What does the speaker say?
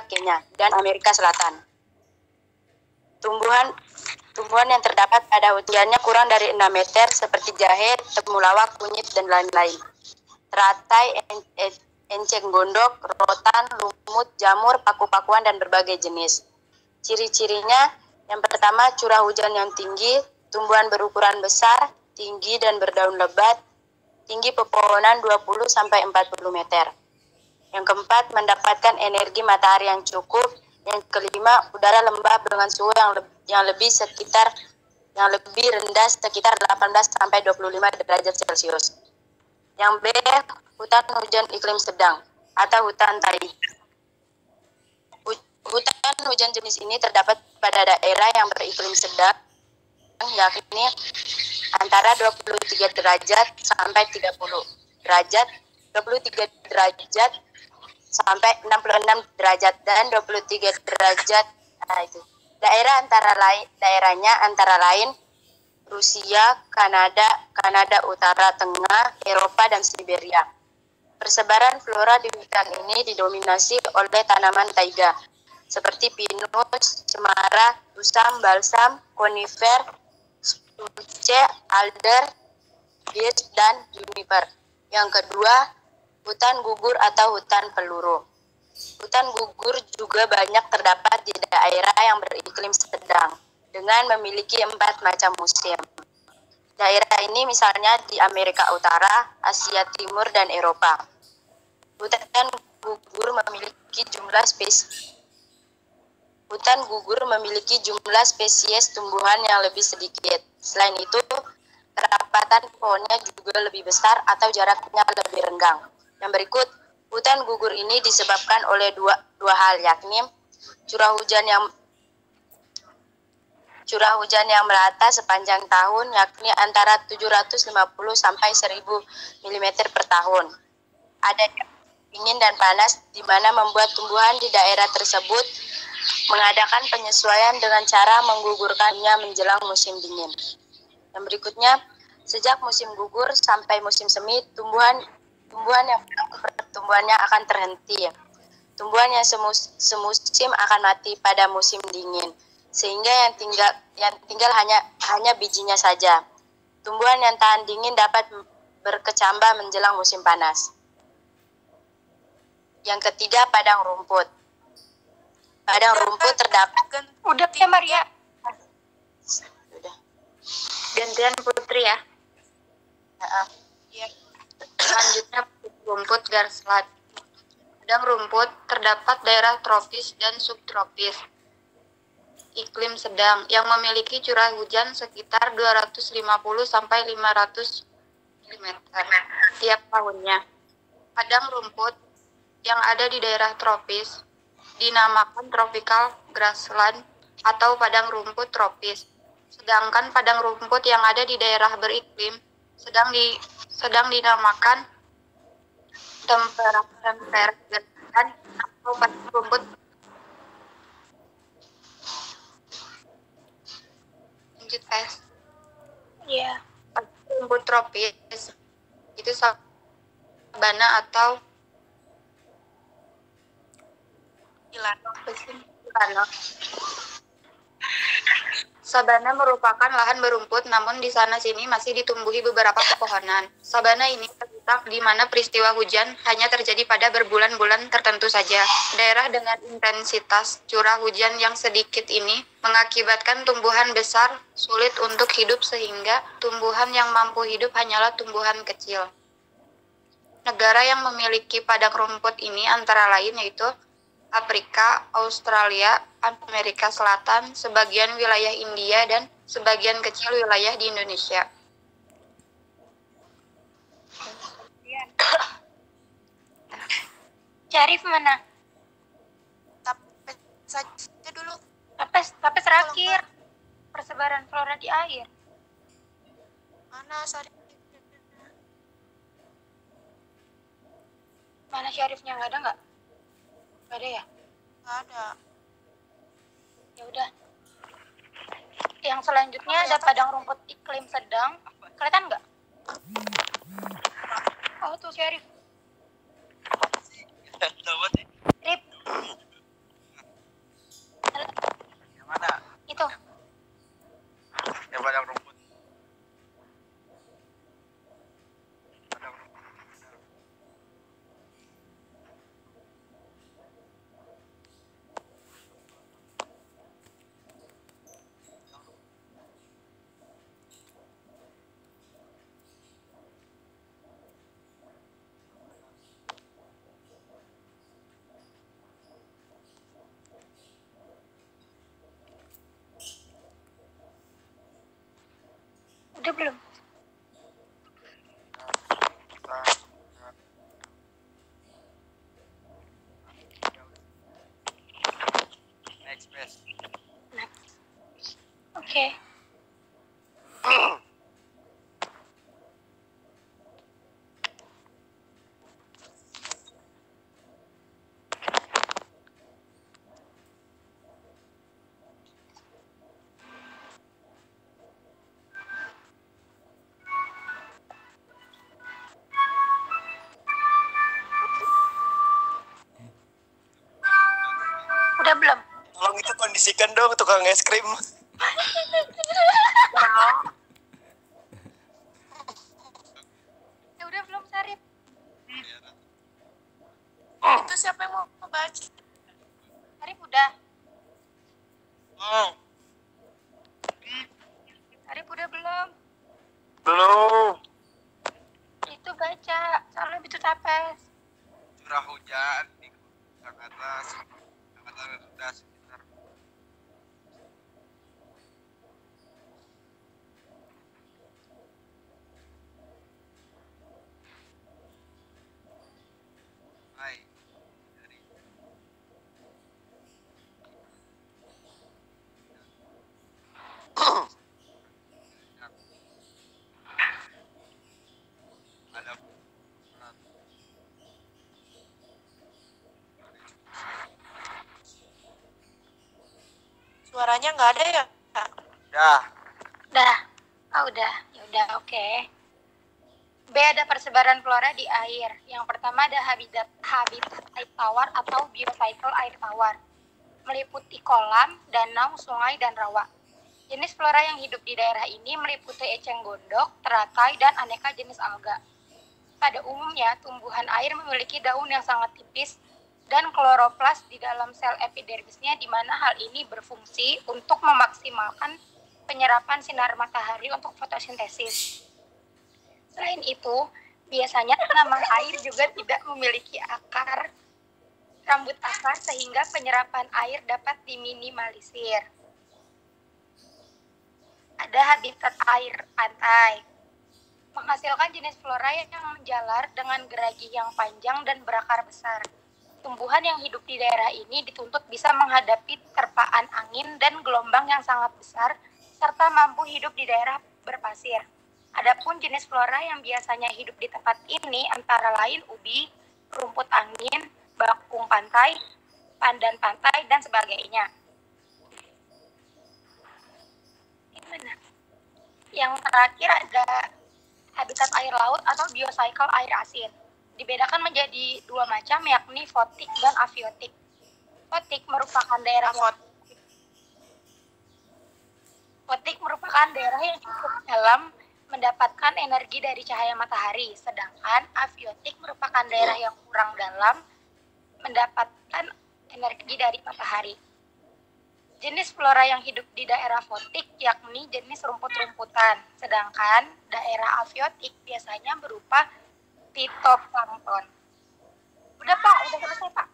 Kenya, dan Amerika Selatan. Tumbuhan yang terdapat pada hujannya kurang dari 6 meter seperti jahe, temulawak, kunyit, dan lain-lain. Teratai, enceng gondok, rotan, lumut, jamur, paku-pakuan, dan berbagai jenis. Ciri-cirinya, yang pertama curah hujan yang tinggi, tumbuhan berukuran besar, tinggi dan berdaun lebat, tinggi pepohonan 20-40 meter. Yang keempat, mendapatkan energi matahari yang cukup. Yang kelima, udara lembab dengan suhu yang lebih rendah sekitar 18-25 derajat Celcius. Yang B, hutan hujan iklim sedang atau hutan taiga. Hutan hujan jenis ini terdapat pada daerah yang beriklim sedang, yakni antara 23 derajat sampai 30 derajat, 23 derajat sampai 66 derajat, dan 23 derajat. Nah, itu. Daerahnya antara lain Rusia, Kanada Utara Tengah, Eropa, dan Siberia. Persebaran flora di hutan ini didominasi oleh tanaman taiga seperti pinus, cemara, usam, balsam, konifer, spruce, alder, birch, dan juniper. Yang kedua, hutan gugur atau hutan peluru. Hutan gugur juga banyak terdapat di daerah yang beriklim sedang dengan memiliki 4 macam musim. Daerah ini misalnya di Amerika Utara, Asia Timur, dan Eropa. Hutan gugur memiliki jumlah spesies tumbuhan yang lebih sedikit. Selain itu, kerapatan pohonnya juga lebih besar atau jaraknya lebih renggang. Yang berikut, hutan gugur ini disebabkan oleh dua hal, yakni curah hujan yang merata sepanjang tahun, yakni antara 750 sampai 1000 mm per tahun. Ada dingin dan panas, di mana membuat tumbuhan di daerah tersebut mengadakan penyesuaian dengan cara menggugurkannya menjelang musim dingin. Yang berikutnya, sejak musim gugur sampai musim semi, tumbuhan yang pertumbuhannya akan terhenti. Tumbuhan yang semusim akan mati pada musim dingin, sehingga yang tinggal hanya bijinya saja. Tumbuhan yang tahan dingin dapat berkecambah menjelang musim panas. Yang ketiga, padang rumput. Padang rumput terdapat. Udah ya Maria. Udah. Gantian Putri ya. Iya. Selanjutnya rumput grassland. Padang rumput terdapat daerah tropis dan subtropis. Iklim sedang yang memiliki curah hujan sekitar 250 sampai 500 mm tiap tahunnya. Padang rumput yang ada di daerah tropis dinamakan tropical grassland atau padang rumput tropis. Sedangkan padang rumput yang ada di daerah beriklim sedang dinamakan temperat grassland atau padang rumput. Lanjut Iya. Padang rumput tropis itu sabana atau ilana. Sabana merupakan lahan berumput, namun di sana-sini masih ditumbuhi beberapa pepohonan. Sabana ini terletak di mana peristiwa hujan hanya terjadi pada berbulan-bulan tertentu saja. Daerah dengan intensitas curah hujan yang sedikit ini mengakibatkan tumbuhan besar sulit untuk hidup, sehingga tumbuhan yang mampu hidup hanyalah tumbuhan kecil. Negara yang memiliki padang rumput ini antara lain yaitu Afrika, Australia, Amerika Selatan, sebagian wilayah India, dan sebagian kecil wilayah di Indonesia. Syarif mana? Tapi saja dulu. Tapi terakhir persebaran flora di air. Mana Syarif? Mana Syarifnya, nggak ada nggak? Nggak ada ya? Nggak ada. Ya udah. Yang selanjutnya ada padang rumput iklim sedang. Kelihatan nggak? Oh tuh Syarif. Rip. Oke. Udah belum? Tolong itu kondisikan dong tukang es krim. Ya udah belum, Sarip? Itu siapa yang mau baca? Sarip udah. Hmm, Sarip udah belum? belum. Itu baca, soalnya itu tapes. Curah hujan di atas. Jakarta rendah sekitar. Hai. Dari ada Suaranya nggak ada ya? ya. Udah. Oh, udah. Ya udah, oke. B, ada persebaran flora di air. Yang pertama ada habitat air tawar atau biocycle air tawar. Meliputi kolam, danau, sungai, dan rawa. Jenis flora yang hidup di daerah ini meliputi eceng gondok, teratai, dan aneka jenis alga. Pada umumnya, tumbuhan air memiliki daun yang sangat tipis dan kloroplas di dalam sel epidermisnya, di mana hal ini berfungsi untuk memaksimalkan penyerapan sinar matahari untuk fotosintesis. Selain itu, biasanya tanaman air juga tidak memiliki akar rambut akar sehingga penyerapan air dapat diminimalisir. Ada habitat air pantai. Menghasilkan jenis flora yang menjalar dengan geragi yang panjang dan berakar besar. Tumbuhan yang hidup di daerah ini dituntut bisa menghadapi terpaan angin dan gelombang yang sangat besar, serta mampu hidup di daerah berpasir. Adapun jenis flora yang biasanya hidup di tempat ini antara lain ubi, rumput angin, bakung pantai, pandan pantai, dan sebagainya. Gimana? Yang terakhir ada habitat air laut atau biocycle air asin. Dibedakan menjadi dua macam, yakni fotik dan afiotik. Fotik merupakan daerah yang cukup dalam mendapatkan energi dari cahaya matahari, sedangkan afiotik merupakan daerah yang kurang dalam mendapatkan energi dari matahari. Jenis flora yang hidup di daerah fotik yakni jenis rumput-rumputan, sedangkan daerah afiotik biasanya berupa fitoplankton. Udah Pak, udah selesai Pak.